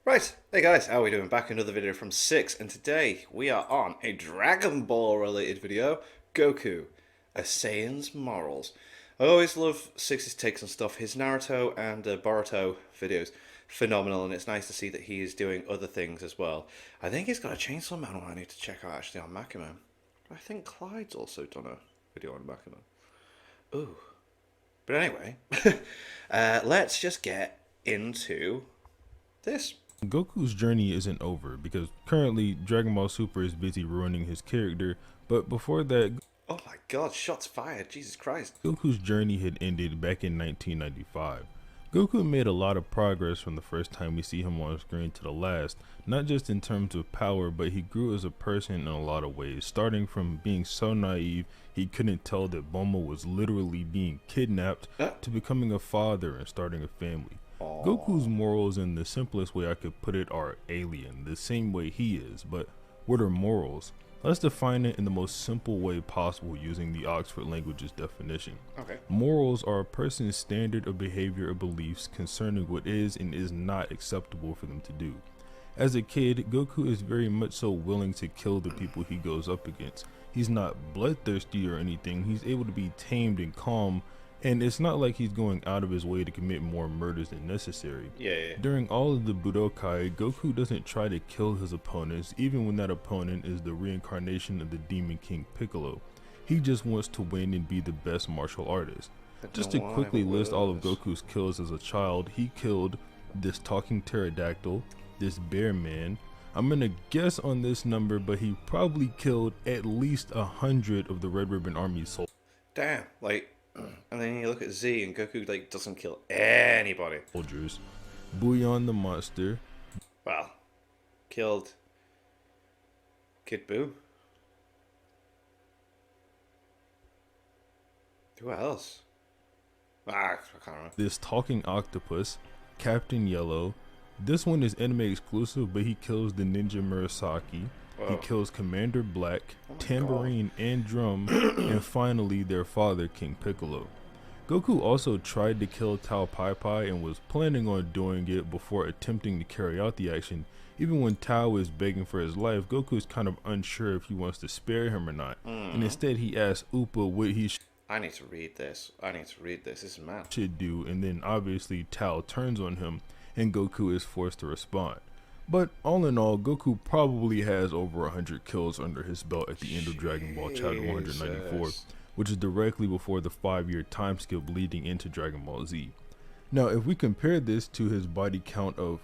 Right, hey guys, how are we doing? Back another video from 6, and today we are on a Dragon Ball related video, Goku, a Saiyan's Morals. I always love 6's takes on stuff. His Naruto and Boruto videos, phenomenal, and it's nice to see that he is doing other things as well. I think he's got a Chainsaw Man one I need to check out actually on Makima. I think Clyde's also done a video on Makima. Ooh. But anyway, let's just get into this. Goku's journey isn't over because currently Dragon Ball Super is busy ruining his character, but before that, Oh my god, shots fired, Jesus Christ. Goku's journey had ended back in 1995. Goku made a lot of progress from the first time we see him on screen to the last, not just in terms of power, but he grew as a person in a lot of ways, starting from being so naive he couldn't tell that Bulma was literally being kidnapped, to becoming a father and starting a family. Aww. Goku's morals, in the simplest way I could put it, are alien, the same way he is. But what are morals? Let's define it in the most simple way possible using the Oxford Language's definition. Okay. Morals are a person's standard of behavior or beliefs concerning what is and is not acceptable for them to do. As a kid, Goku is very much so willing to kill the people he goes up against. He's not bloodthirsty or anything, he's able to be tamed and calm. And it's not like he's going out of his way to commit more murders than necessary. Yeah. During all of the Budokai, Goku doesn't try to kill his opponents, even when that opponent is the reincarnation of the Demon King Piccolo. He just wants to win and be the best martial artist. Just to quickly list all of Goku's kills as a child, he killed this talking pterodactyl, this bear man. I'm gonna guess on this number, but he probably killed at least 100 of the Red Ribbon Army soldiers. Damn, like, and then you look at Z and Goku like doesn't kill anybody. Bouillon the monster. Well, killed Kid Buu. Who else? I can't remember. This talking octopus, Captain Yellow. This one is anime exclusive, but he kills the ninja Murasaki. He kills Commander Black, Tambourine and Drum, and finally their father, King Piccolo. Goku also tried to kill Tao Pai Pai and was planning on doing it before attempting to carry out the action. Even when Tao is begging for his life, Goku is kind of unsure if he wants to spare him or not. And instead he asks Upa what he I need to read this. This is mad. should do, and then obviously Tao turns on him and Goku is forced to respond. But all in all, Goku probably has over 100 kills under his belt at the end of Dragon Ball Chapter 194, which is directly before the 5-year time skip leading into Dragon Ball Z. Now, if we compare this to his body count of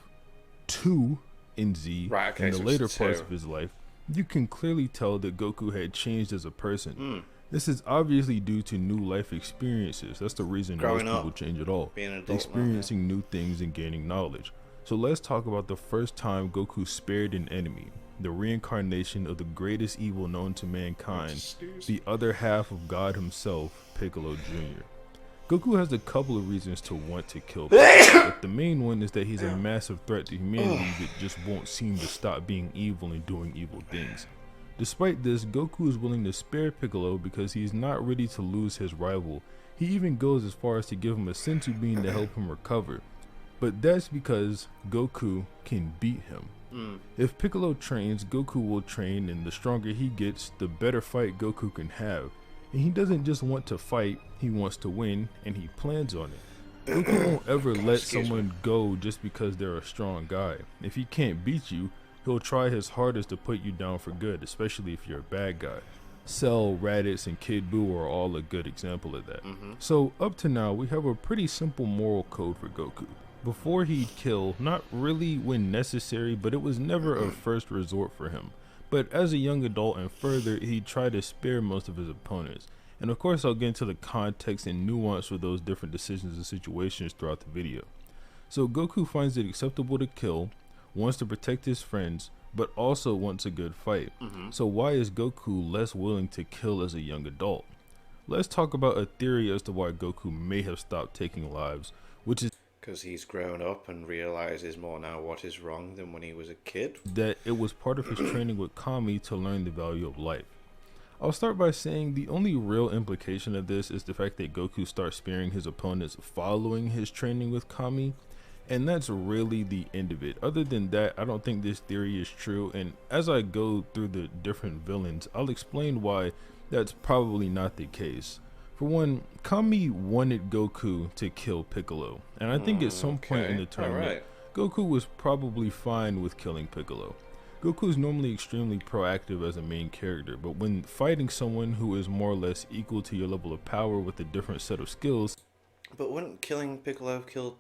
2 in Z, in the later parts of his life, you can clearly tell that Goku had changed as a person. This is obviously due to new life experiences. That's the reason most people change at all. Experiencing new things and gaining knowledge. So let's talk about the first time Goku spared an enemy, the reincarnation of the greatest evil known to mankind, the other half of God himself, Piccolo Jr. Goku has a couple of reasons to want to kill Piccolo, but the main one is that he's a massive threat to humanity that just won't seem to stop being evil and doing evil things. Despite this, Goku is willing to spare Piccolo because he's not ready to lose his rival. He even goes as far as to give him a senzu bean to help him recover. But that's because Goku can beat him. If Piccolo trains, Goku will train, and the stronger he gets, the better fight Goku can have. And he doesn't just want to fight, he wants to win, and he plans on it. Goku won't ever let someone go just because they're a strong guy. If he can't beat you, he'll try his hardest to put you down for good, especially if you're a bad guy. Cell, Raditz, and Kid Buu are all a good example of that. So up to now, we have a pretty simple moral code for Goku. Before he'd kill, not really when necessary, but it was never a first resort for him. But as a young adult and further, he'd try to spare most of his opponents. And of course I'll get into the context and nuance for those different decisions and situations throughout the video. So Goku finds it acceptable to kill, wants to protect his friends, but also wants a good fight. So why is Goku less willing to kill as a young adult? Let's talk about a theory as to why Goku may have stopped taking lives, which is because he's grown up and realizes more now what is wrong than when he was a kid. That it was part of his training with Kami to learn the value of life. I'll start by saying the only real implication of this is the fact that Goku starts sparing his opponents following his training with Kami. And that's really the end of it. Other than that, I don't think this theory is true, and as I go through the different villains, I'll explain why that's probably not the case. For one, Kami wanted Goku to kill Piccolo, and I think at some point in the tournament, Goku was probably fine with killing Piccolo. Goku is normally extremely proactive as a main character, but when fighting someone who is more or less equal to your level of power with a different set of skills... But wouldn't killing Piccolo kill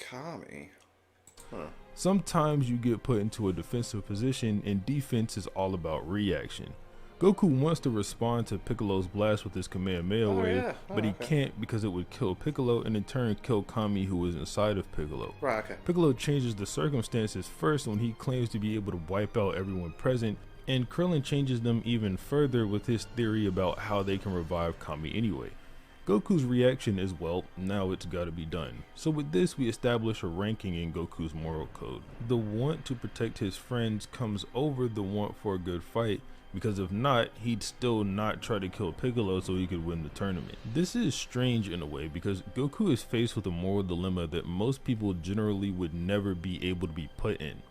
Kami? Sometimes you get put into a defensive position, and defense is all about reaction. Goku wants to respond to Piccolo's blast with his Kamehameha wave, but he can't because it would kill Piccolo and in turn kill Kami, who is inside of Piccolo. Piccolo changes the circumstances first when he claims to be able to wipe out everyone present, and Krillin changes them even further with his theory about how they can revive Kami anyway. Goku's reaction is, well, now it's gotta be done. So with this, we establish a ranking in Goku's moral code. The want to protect his friends comes over the want for a good fight, because if not, he'd still not try to kill Piccolo so he could win the tournament. This is strange in a way because Goku is faced with a moral dilemma that most people generally would never be able to be put in.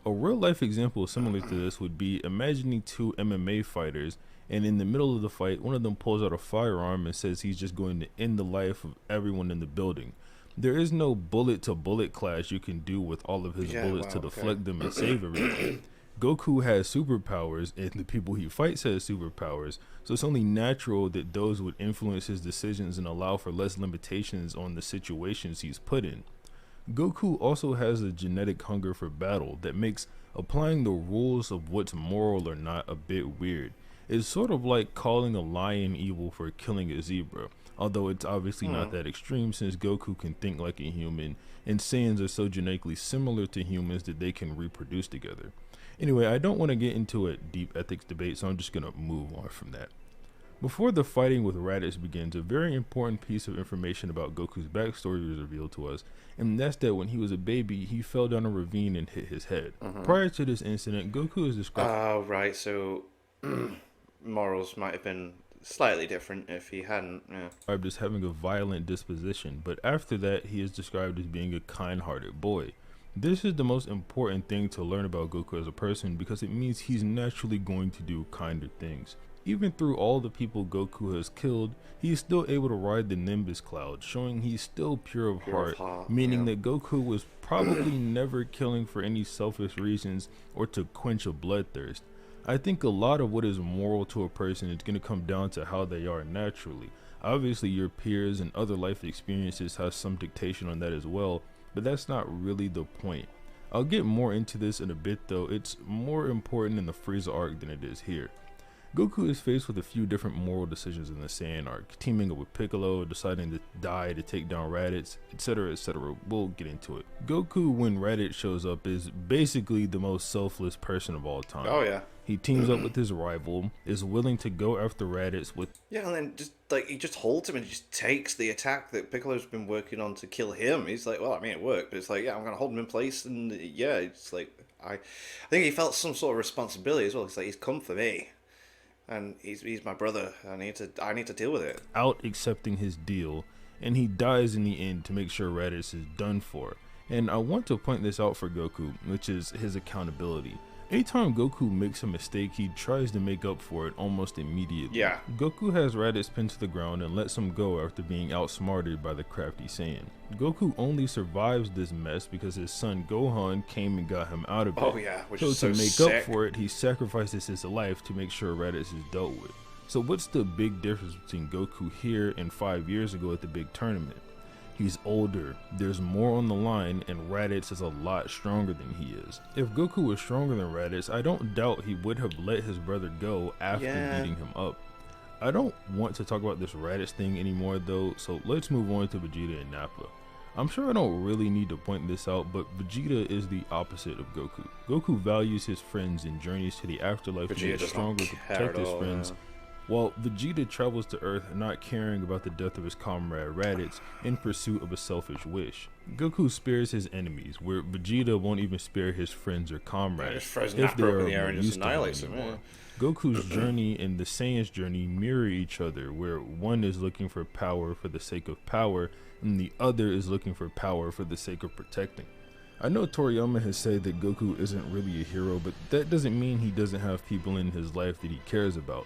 A real life example similar to this would be imagining two MMA fighters, and in the middle of the fight, one of them pulls out a firearm and says he's just going to end the life of everyone in the building. There is no bullet to bullet clash you can do with all of his bullets to deflect them and save everyone. Goku has superpowers and the people he fights has superpowers, so it's only natural that those would influence his decisions and allow for less limitations on the situations he's put in. Goku also has a genetic hunger for battle that makes applying the rules of what's moral or not a bit weird. It's sort of like calling a lion evil for killing a zebra, although it's obviously not that extreme since Goku can think like a human and Saiyans are so genetically similar to humans that they can reproduce together. Anyway, I don't want to get into a deep ethics debate, so I'm just going to move on from that. Before the fighting with Raditz begins, a very important piece of information about Goku's backstory is revealed to us, and that's that when he was a baby, he fell down a ravine and hit his head. Prior to this incident, Goku is described... Oh, right, so morals might have been slightly different if he hadn't, described as having a violent disposition, but after that, he is described as being a kind-hearted boy. This is the most important thing to learn about Goku as a person because it means he's naturally going to do kinder things. Even through all the people Goku has killed, he is still able to ride the Nimbus cloud, showing he's still pure of heart, meaning that Goku was probably never killing for any selfish reasons or to quench a bloodthirst. I think a lot of what is moral to a person is going to come down to how they are naturally. Obviously your peers and other life experiences have some dictation on that as well, but that's not really the point. I'll get more into this in a bit though. It's more important in the Frieza arc than it is here. Goku is faced with a few different moral decisions in the Saiyan arc, teaming up with Piccolo, deciding to die to take down Raditz, etc, etc. We'll get into it. Goku, when Raditz shows up, is basically the most selfless person of all time. Oh yeah. He teams up with his rival, is willing to go after Raditz with... Yeah, and then just like he just holds him and just takes the attack that Piccolo's been working on to kill him. He's like, well, I mean, it worked, but it's like, yeah, I'm gonna hold him in place, and yeah, it's like I think he felt some sort of responsibility as well. It's like he's come for me, and he's my brother. I need to deal with it. Out accepting his deal, and he dies in the end to make sure Raditz is done for. And I want to point this out for Goku, which is his accountability. Anytime Goku makes a mistake, he tries to make up for it almost immediately. Yeah. Goku has Raditz pinned to the ground and lets him go after being outsmarted by the crafty Saiyan. Goku only survives this mess because his son Gohan came and got him out of it. Oh yeah, which so is so to make sick. up for it, he sacrifices his life to make sure Raditz is dealt with. So what's the big difference between Goku here and 5 years ago at the big tournament? He's older, there's more on the line, and Raditz is a lot stronger than he is. If Goku was stronger than Raditz, I don't doubt he would have let his brother go after beating him up. I don't want to talk about this Raditz thing anymore though, so let's move on to Vegeta and Nappa. I'm sure I don't really need to point this out, but Vegeta is the opposite of Goku. Goku values his friends and journeys to the afterlife to get stronger to protect his friends, While Vegeta travels to Earth not caring about the death of his comrade Raditz in pursuit of a selfish wish. Goku spares his enemies, where Vegeta won't even spare his friends or comrades Just throws if they Nappa up are in the air more and just used to him annihilates him. anymore. Goku's journey and the Saiyan's journey mirror each other, where one is looking for power for the sake of power, and the other is looking for power for the sake of protecting. I know Toriyama has said that Goku isn't really a hero, but that doesn't mean he doesn't have people in his life that he cares about.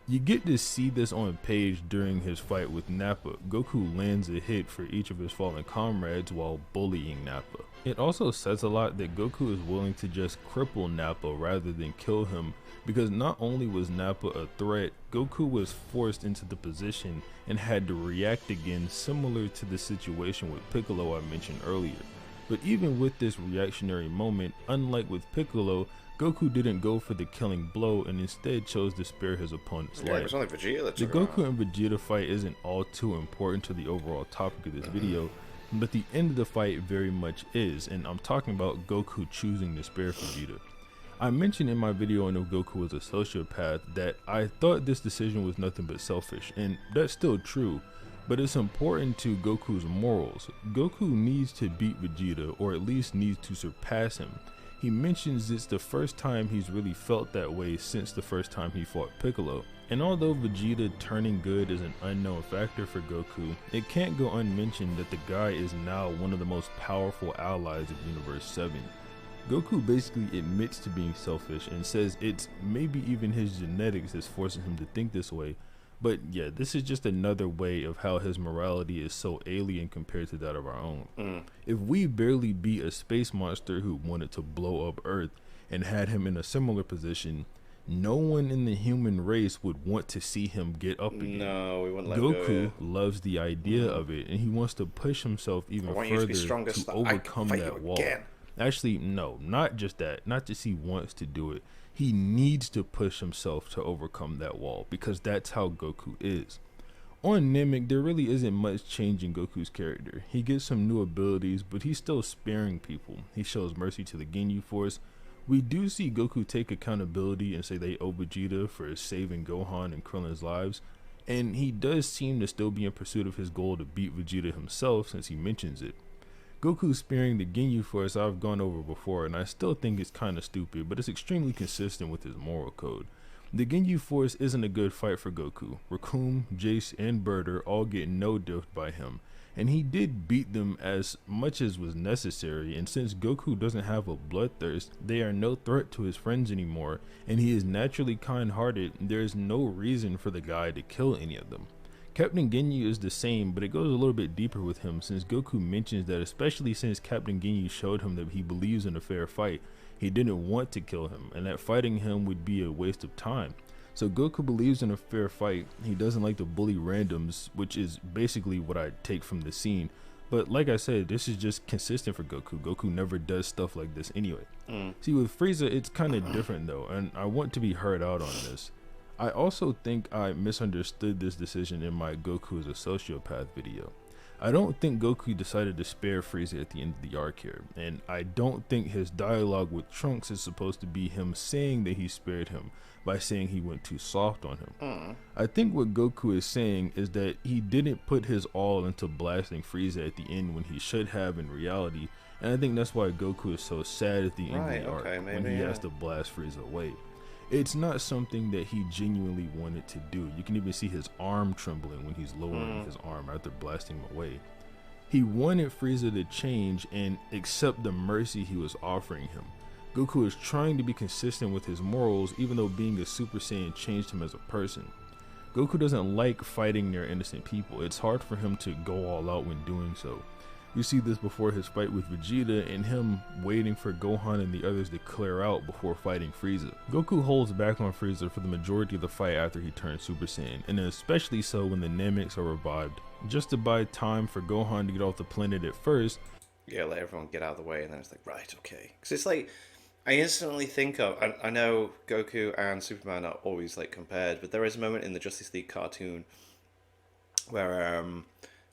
You get to see this on page during his fight with Nappa. Goku lands a hit for each of his fallen comrades while bullying Nappa. It also says a lot that Goku is willing to just cripple Nappa rather than kill him, because not only was Nappa a threat, Goku was forced into the position and had to react again, similar to the situation with Piccolo I mentioned earlier. But even with this reactionary moment, unlike with Piccolo, Goku didn't go for the killing blow and instead chose to spare his opponent's Yeah, life. it was only Vegeta that The took him Goku out. and Vegeta fight isn't all too important to the overall topic of this video, but the end of the fight very much is, and I'm talking about Goku choosing to spare Vegeta. I mentioned in my video on if Goku was a sociopath that I thought this decision was nothing but selfish, and that's still true, but it's important to Goku's morals. Goku needs to beat Vegeta, or at least needs to surpass him. He mentions it's the first time he's really felt that way since the first time he fought Piccolo. And although Vegeta turning good is an unknown factor for Goku, it can't go unmentioned that the guy is now one of the most powerful allies of Universe 7. Goku basically admits to being selfish and says it's maybe even his genetics that's forcing him to think this way. But yeah, this is just another way of how his morality is so alien compared to that of our own. If we barely beat a space monster who wanted to blow up Earth and had him in a similar position, no one in the human race would want to see him get up again. No, we wouldn't let Goku go. Yeah. loves the idea of it, and he wants to push himself even I want you to be further stronger to so that I can overcome fight that you wall. again. Actually, no, not just that. Not just he wants to do it. He needs to push himself to overcome that wall, because that's how Goku is. On Namek, there really isn't much change in Goku's character. He gets some new abilities, but he's still sparing people. He shows mercy to the Ginyu Force. We do see Goku take accountability and say they owe Vegeta for saving Gohan and Krillin's lives, and he does seem to still be in pursuit of his goal to beat Vegeta himself, since he mentions it. Goku sparing the Ginyu Force I've gone over before, and I still think it's kinda stupid, but it's extremely consistent with his moral code. The Ginyu Force isn't a good fight for Goku. Raccoon, Jace, and Birder all get no-dofed by him, and he did beat them as much as was necessary, and since Goku doesn't have a bloodthirst, they are no threat to his friends anymore, and he is naturally kind-hearted. There is no reason for the guy to kill any of them. Captain Ginyu is the same, but it goes a little bit deeper with him, since Goku mentions that especially since Captain Ginyu showed him that he believes in a fair fight, he didn't want to kill him, and that fighting him would be a waste of time. So Goku believes in a fair fight. He doesn't like to bully randoms, which is basically what I take from the scene. But like I said, this is just consistent for Goku. Goku never does stuff like this anyway. See, with Frieza, it's kind of different though, and I want to be heard out on this. I also think I misunderstood this decision in my Goku is a sociopath video. I don't think Goku decided to spare Frieza at the end of the arc here, and I don't think his dialogue with Trunks is supposed to be him saying that he spared him by saying he went too soft on him. I think what Goku is saying is that he didn't put his all into blasting Frieza at the end when he should have in reality, and I think that's why Goku is so sad at the end of the arc when he has to blast Frieza away. It's not something that he genuinely wanted to do. You can even see his arm trembling when he's lowering his arm after blasting him away. He wanted Frieza to change and accept the mercy he was offering him. Goku is trying to be consistent with his morals, even though being a Super Saiyan changed him as a person. Goku doesn't like fighting near innocent people. It's hard for him to go all out when doing so. You see this before his fight with Vegeta and him waiting for Gohan and the others to clear out before fighting Frieza. Goku holds back on Frieza for the majority of the fight after he turns Super Saiyan, and especially so when the Nameks are revived, just to buy time for Gohan to get off the planet at first. Yeah, let everyone get out of the way, and then it's like, right, okay. Because it's like, I instantly think of, I know Goku and Superman are always like compared, but there is a moment in the Justice League cartoon where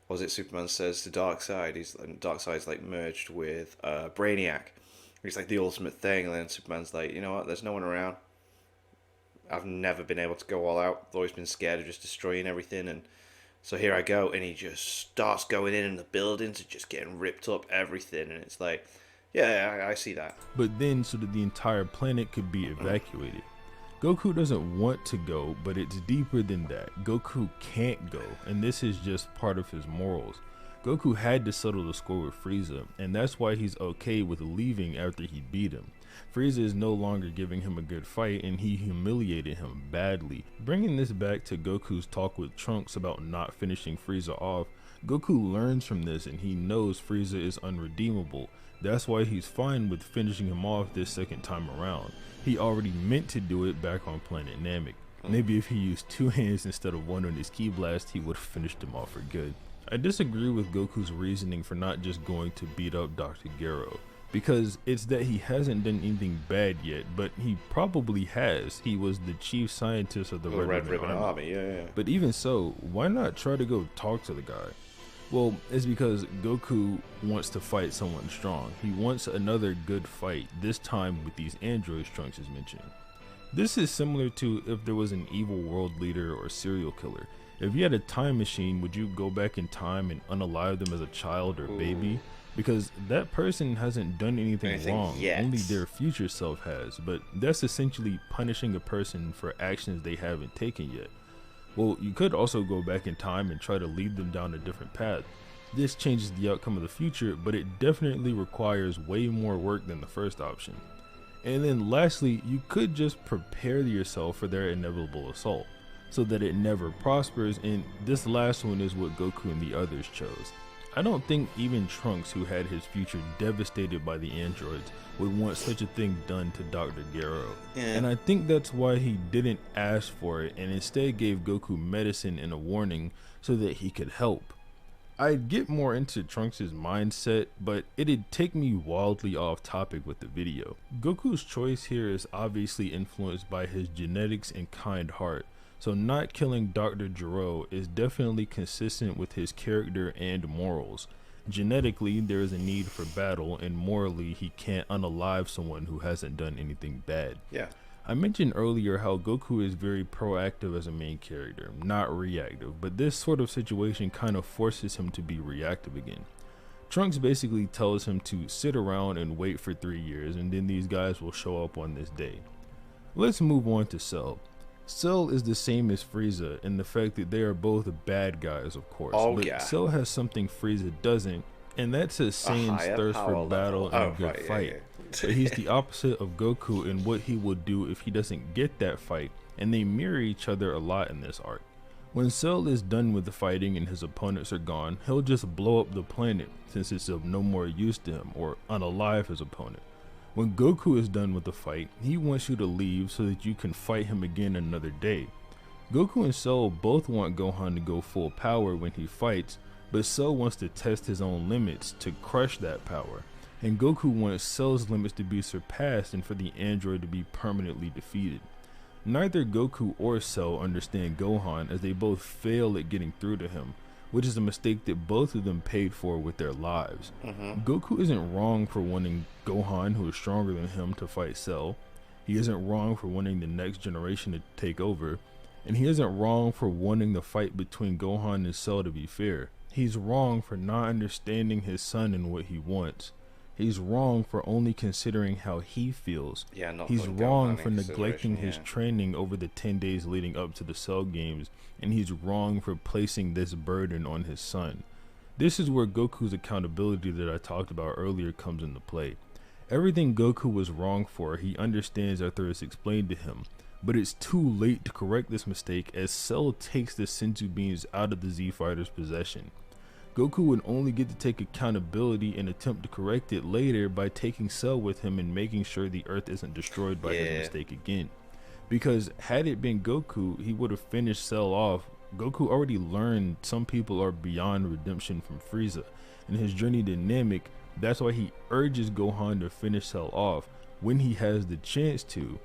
was it Superman says to Darkseid, Darkseid's like merged with Brainiac. He's like the ultimate thing, and then Superman's like, you know what, there's no one around. I've never been able to go all out. I've always been scared of just destroying everything, and so here I go, and he just starts going in, and the buildings are just getting ripped up, everything, and it's like, yeah, I see that. But then, so that the entire planet could be evacuated. Goku doesn't want to go, but it's deeper than that. Goku can't go, and this is just part of his morals. Goku had to settle the score with Frieza, and that's why he's okay with leaving after he beat him. Frieza is no longer giving him a good fight, and he humiliated him badly. Bringing this back to Goku's talk with Trunks about not finishing Frieza off, Goku learns from this and he knows Frieza is unredeemable. That's why he's fine with finishing him off this second time around. He already meant to do it back on planet Namek. Maybe if he used 2 hands instead of 1 on his ki blast, he would have finished him off for good. I disagree with Goku's reasoning for not just going to beat up Dr. Gero, because it's that he hasn't done anything bad yet, but he probably has. He was the chief scientist of the Red Ribbon Army. Yeah. But even so, why not try to go talk to the guy? Well, it's because Goku wants to fight someone strong. He wants another good fight, this time with these androids Trunks is mentioning. This is similar to if there was an evil world leader or serial killer. If you had a time machine, would you go back in time and unalive them as a child or baby? Because that person hasn't done anything wrong, yet. Only their future self has, but that's essentially punishing a person for actions they haven't taken yet. Well, you could also go back in time and try to lead them down a different path. This changes the outcome of the future, but it definitely requires way more work than the first option. And then lastly, you could just prepare yourself for their inevitable assault, so that it never prospers, and this last one is what Goku and the others chose. I don't think even Trunks, who had his future devastated by the androids, would want such a thing done to Dr. Gero. And I think that's why he didn't ask for it and instead gave Goku medicine and a warning so that he could help. I'd get more into Trunks' mindset, but it'd take me wildly off topic with the video. Goku's choice here is obviously influenced by his genetics and kind heart. So not killing Dr. Gero is definitely consistent with his character and morals. Genetically, there is a need for battle, and morally, he can't unalive someone who hasn't done anything bad. Yeah. I mentioned earlier how Goku is very proactive as a main character, not reactive, but this sort of situation kind of forces him to be reactive again. Trunks basically tells him to sit around and wait for 3 years, and then these guys will show up on this day. Let's move on to Cell. Cell is the same as Frieza in the fact that they are both bad guys, of course, but Cell has something Frieza doesn't, and that's his Saiyan's thirst for battle and a good fight. But he's the opposite of Goku in what he will do if he doesn't get that fight, and they mirror each other a lot in this arc. When Cell is done with the fighting and his opponents are gone, he'll just blow up the planet since it's of no more use to him, or unalive his opponent. When Goku is done with the fight, he wants you to leave so that you can fight him again another day. Goku and Cell both want Gohan to go full power when he fights, but Cell wants to test his own limits to crush that power, and Goku wants Cell's limits to be surpassed and for the android to be permanently defeated. Neither Goku or Cell understand Gohan as they both fail at getting through to him, which is a mistake that both of them paid for with their lives. Goku isn't wrong for wanting Gohan, who is stronger than him, to fight Cell. He isn't wrong for wanting the next generation to take over, and he isn't wrong for wanting the fight between Gohan and Cell to be fair. He's wrong for not understanding his son and what he wants. He's wrong for only considering how he feels. He's wrong for neglecting his training over the 10 days leading up to the Cell games, and he's wrong for placing this burden on his son. This is where Goku's accountability that I talked about earlier comes into play. Everything Goku was wrong for, he understands after it's explained to him, but it's too late to correct this mistake as Cell takes the Senzu beans out of the Z Fighter's possession. Goku would only get to take accountability and attempt to correct it later by taking Cell with him and making sure the Earth isn't destroyed by his mistake again. Because had it been Goku, he would have finished Cell off. Goku already learned some people are beyond redemption from Frieza. In his journey to Namek, that's why he urges Gohan to finish Cell off when he has the chance to.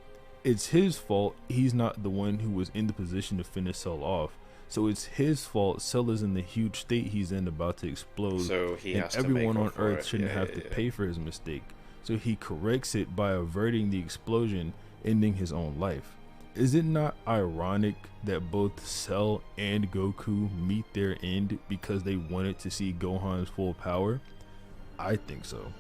It's his fault he's not the one who was in the position to finish Cell off. So it's his fault Cell is in the huge state he's in about to explode, so he and everyone on Earth shouldn't have to pay for his mistake. So he corrects it by averting the explosion, ending his own life. Is it not ironic that both Cell and Goku meet their end because they wanted to see Gohan's full power? I think so.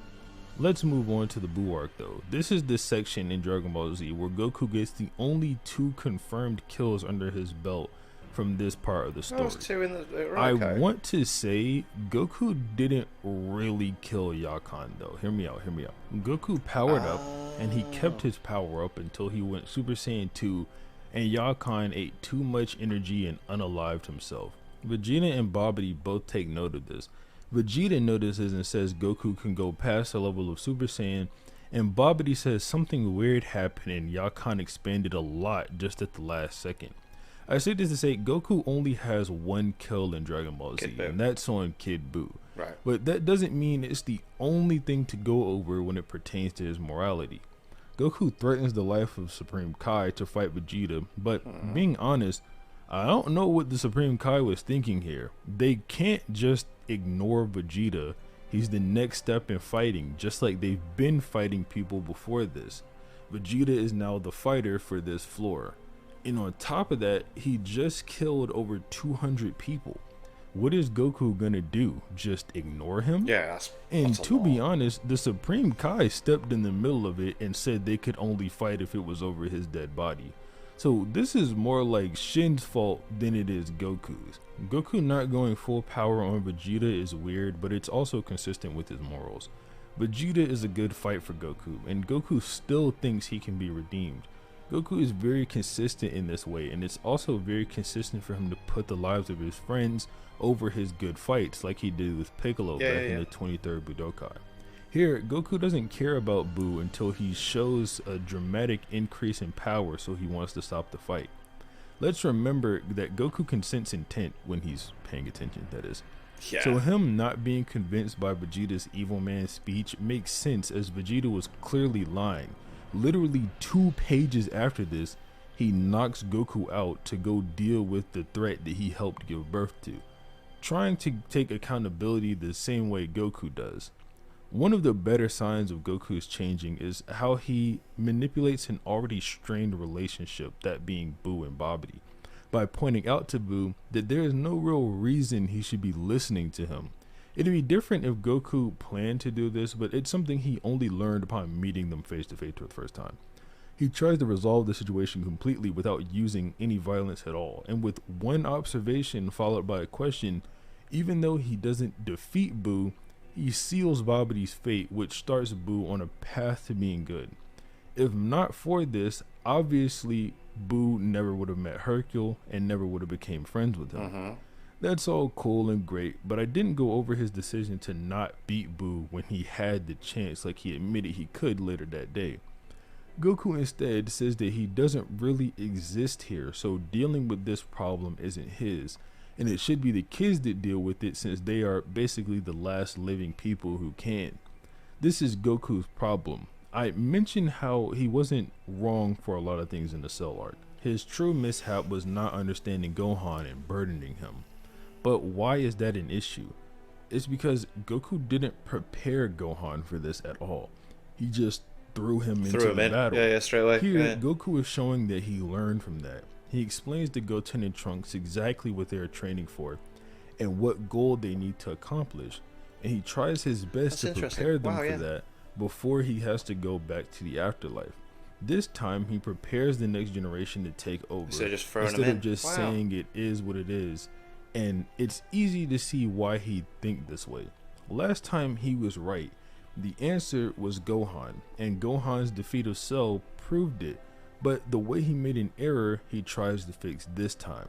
Let's move on to the Buu arc though. This is the section in Dragon Ball Z where Goku gets the only 2 confirmed kills under his belt from this part of the story. Two in the right, I want to say Goku didn't really kill Yakan though. Hear me out. Goku powered up and he kept his power up until he went Super Saiyan 2 and Yakan ate too much energy and unalived himself. Vegeta and Babidi both take note of this. Vegeta notices and says Goku can go past the level of Super Saiyan, and Babidi says something weird happened and Yakan expanded a lot just at the last second. I say this to say Goku only has 1 kill in Dragon Ball Z, and that's on Kid Buu. Right. But that doesn't mean it's the only thing to go over when it pertains to his morality. Goku threatens the life of Supreme Kai to fight Vegeta, but being honest, I don't know what the Supreme Kai was thinking here. They can't just ignore Vegeta. He's the next step in fighting, just like they've been fighting people before this. Vegeta is now the fighter for this floor. And on top of that, he just killed over 200 people. What is Goku gonna do? Just ignore him? Yeah, and to be honest, the Supreme Kai stepped in the middle of it and said they could only fight if it was over his dead body. So this is more like Shin's fault than it is Goku's. Goku not going full power on Vegeta is weird, but it's also consistent with his morals. Vegeta is a good fight for Goku, and Goku still thinks he can be redeemed. Goku is very consistent in this way, and it's also very consistent for him to put the lives of his friends over his good fights, like he did with Piccolo back in the 23rd Budokai. Here, Goku doesn't care about Buu until he shows a dramatic increase in power, so he wants to stop the fight. Let's remember that Goku can sense intent when he's paying attention, that is. Yeah. So him not being convinced by Vegeta's evil man speech makes sense, as Vegeta was clearly lying. Literally 2 pages after this, he knocks Goku out to go deal with the threat that he helped give birth to, trying to take accountability the same way Goku does. One of the better signs of Goku's changing is how he manipulates an already strained relationship, that being Buu and Babidi, by pointing out to Buu that there is no real reason he should be listening to him. It'd be different if Goku planned to do this, but it's something he only learned upon meeting them face to face for the first time. He tries to resolve the situation completely without using any violence at all, and with one observation followed by a question, even though he doesn't defeat Buu, he seals Babidi's fate, which starts Buu on a path to being good. If not for this, obviously Buu never would have met Hercule and never would have became friends with him. That's all cool and great, but I didn't go over his decision to not beat Buu when he had the chance, like he admitted he could later that day. Goku instead says that he doesn't really exist here, so dealing with this problem isn't his, and it should be the kids that deal with it, since they are basically the last living people who can. This is Goku's problem. I mentioned how he wasn't wrong for a lot of things in the Cell arc. His true mishap was not understanding Gohan and burdening him. But why is that an issue? It's because Goku didn't prepare Gohan for this at all. He just threw him into the battle. Yeah, straight away. Here, Goku is showing that he learned from that. He explains to Goten and Trunks exactly what they are training for and what goal they need to accomplish, and he tries his best to prepare them for that before he has to go back to the afterlife. This time, he prepares the next generation to take over instead of just saying it is what it is, and it's easy to see why he'd think this way. Last time he was right. The answer was Gohan, and Gohan's defeat of Cell proved it, but the way he made an error, he tries to fix this time.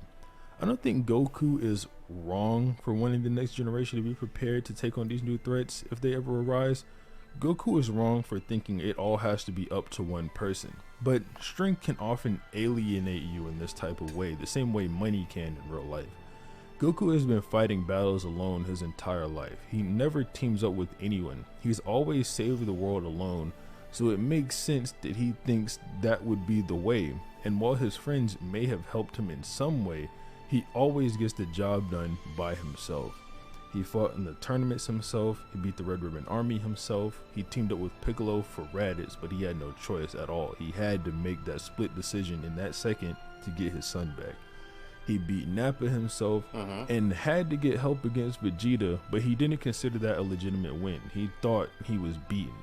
I don't think Goku is wrong for wanting the next generation to be prepared to take on these new threats if they ever arise. Goku is wrong for thinking it all has to be up to one person, but strength can often alienate you in this type of way, the same way money can in real life. Goku has been fighting battles alone his entire life. He never teams up with anyone. He's always saved the world alone, so it makes sense that he thinks that would be the way, and while his friends may have helped him in some way, he always gets the job done by himself. He fought in the tournaments himself, he beat the Red Ribbon Army himself, he teamed up with Piccolo for Raditz, but he had no choice at all. He had to make that split decision in that second to get his son back. He beat Nappa himself and had to get help against Vegeta, but he didn't consider that a legitimate win. He thought he was beaten.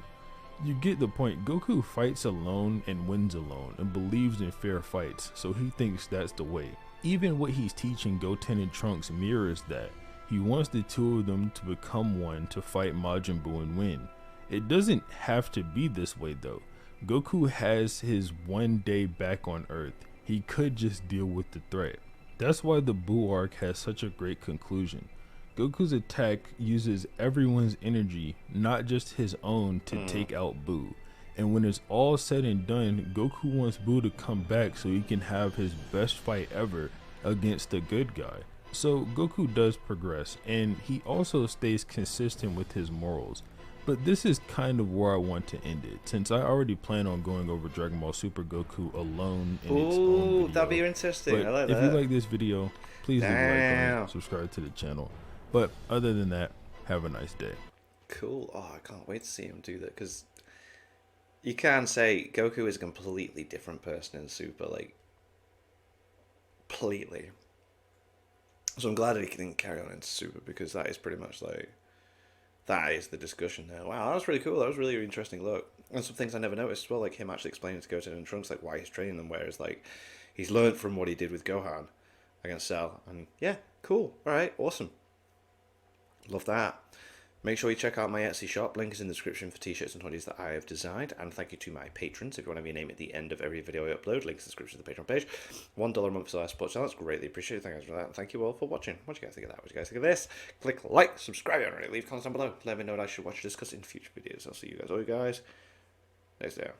You get the point. Goku fights alone and wins alone and believes in fair fights, so he thinks that's the way. Even what he's teaching Goten and Trunks mirrors that. He wants the two of them to become one to fight Majin Buu and win. It doesn't have to be this way though. Goku has his one day back on Earth. He could just deal with the threat. That's why the Buu arc has such a great conclusion. Goku's attack uses everyone's energy, not just his own, to take out Buu. And when it's all said and done, Goku wants Buu to come back so he can have his best fight ever against the good guy. So Goku does progress, and he also stays consistent with his morals. But this is kind of where I want to end it, since I already plan on going over Dragon Ball Super Goku alone in its own video. That'd be interesting. But I like if that. you like this video, please leave a like on it, subscribe to the channel. But other than that, have a nice day. Cool. Oh, I can't wait to see him do that, because you can say Goku is a completely different person in Super, like, completely. So I'm glad that he didn't carry on into Super, because that is pretty much like, that is the discussion now. Wow, that was really cool. That was really interesting look. And some things I never noticed as well, like him actually explaining to Goten and Trunks like why he's training them, whereas like he's learned from what he did with Gohan against Cell. And yeah, cool. Alright, awesome. Love that. Make sure you check out my Etsy shop. Link is in the description for t-shirts and hoodies that I have designed. And thank you to my patrons. If you want to be named at the end of every video I upload, link in the description of the Patreon page. $1 a month for our support channel. It's greatly appreciated. Thank you guys for that. And thank you all for watching. What do you guys think of that? What do you guys think of this? Click like, subscribe, and leave comments down below. Let me know what I should watch or discuss in future videos. I'll see you guys all next day.